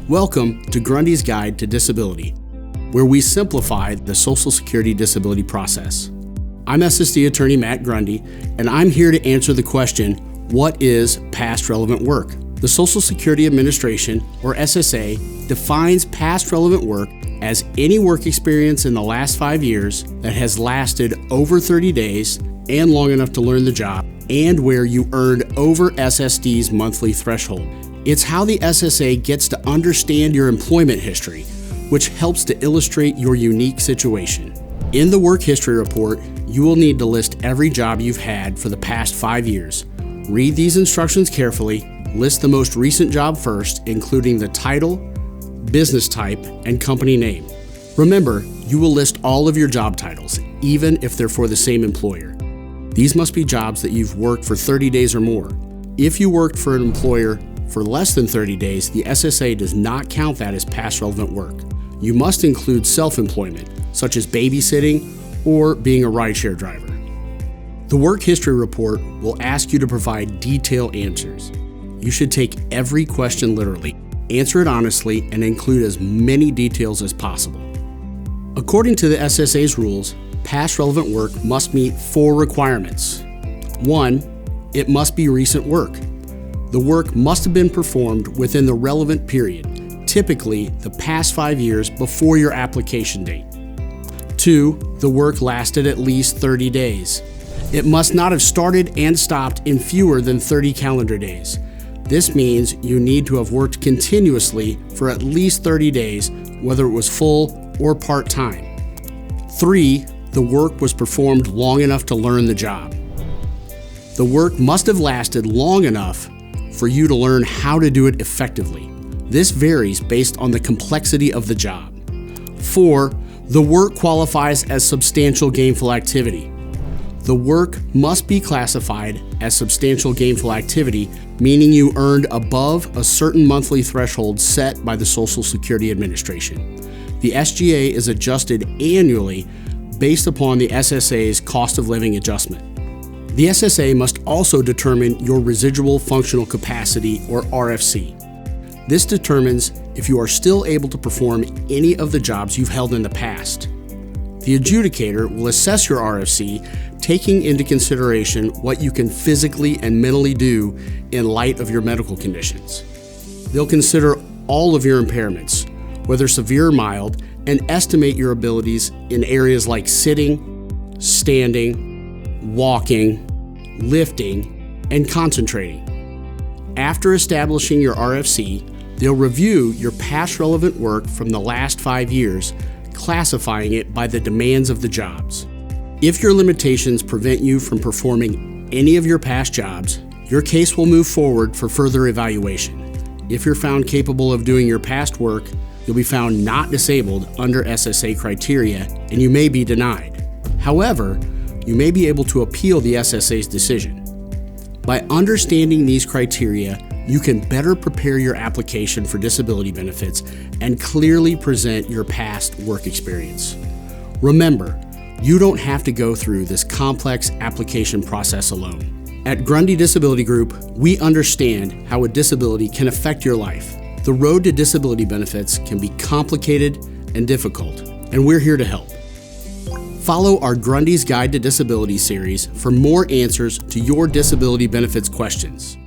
Welcome to Grundy's Guide to Disability, where we simplify the Social Security disability process. I'm SSD attorney Matt Grundy, and I'm here to answer the question, what is past relevant work? The Social Security Administration, or SSA, defines past relevant work as any work experience in the last 5 years that has lasted over 30 days and long enough to learn the job, and where you earned over SSD's monthly threshold. It's how the SSA gets to understand your employment history, which helps to illustrate your unique situation. In the work history report, you will need to list every job you've had for the past 5 years. Read these instructions carefully, list the most recent job first, including the title, business type, and company name. Remember, you will list all of your job titles, even if they're for the same employer. These must be jobs that you've worked for 30 days or more. If you worked for an employer for less than 30 days, the SSA does not count that as past relevant work. You must include self-employment, such as babysitting or being a rideshare driver. The work history report will ask you to provide detailed answers. You should take every question literally, answer it honestly, and include as many details as possible. According to the SSA's rules, past relevant work must meet 4 requirements. 1, it must be recent work. The work must have been performed within the relevant period, typically the past 5 years before your application date. 2, the work lasted at least 30 days. It must not have started and stopped in fewer than 30 calendar days. This means you need to have worked continuously for at least 30 days, whether it was full or part-time. 3, the work was performed long enough to learn the job. The work must have lasted long enough for you to learn how to do it effectively. This varies based on the complexity of the job. 4, the work qualifies as substantial gainful activity. The work must be classified as substantial gainful activity, meaning you earned above a certain monthly threshold set by the Social Security Administration. The SGA is adjusted annually based upon the SSA's cost of living adjustment. The SSA must also determine your residual functional capacity, or RFC. This determines if you are still able to perform any of the jobs you've held in the past. The adjudicator will assess your RFC, taking into consideration what you can physically and mentally do in light of your medical conditions. They'll consider all of your impairments, whether severe or mild, and estimate your abilities in areas like sitting, standing, walking, lifting, and concentrating. After establishing your RFC, they'll review your past relevant work from the last 5 years, classifying it by the demands of the jobs. If your limitations prevent you from performing any of your past jobs, your case will move forward for further evaluation. If you're found capable of doing your past work, you'll be found not disabled under SSA criteria, and you may be denied. However, you may be able to appeal the SSA's decision. By understanding these criteria, you can better prepare your application for disability benefits and clearly present your past work experience. Remember, you don't have to go through this complex application process alone. At Grundy Disability Group, we understand how a disability can affect your life. The road to disability benefits can be complicated and difficult, and we're here to help. Follow our Grundy's Guide to Disability series for more answers to your disability benefits questions.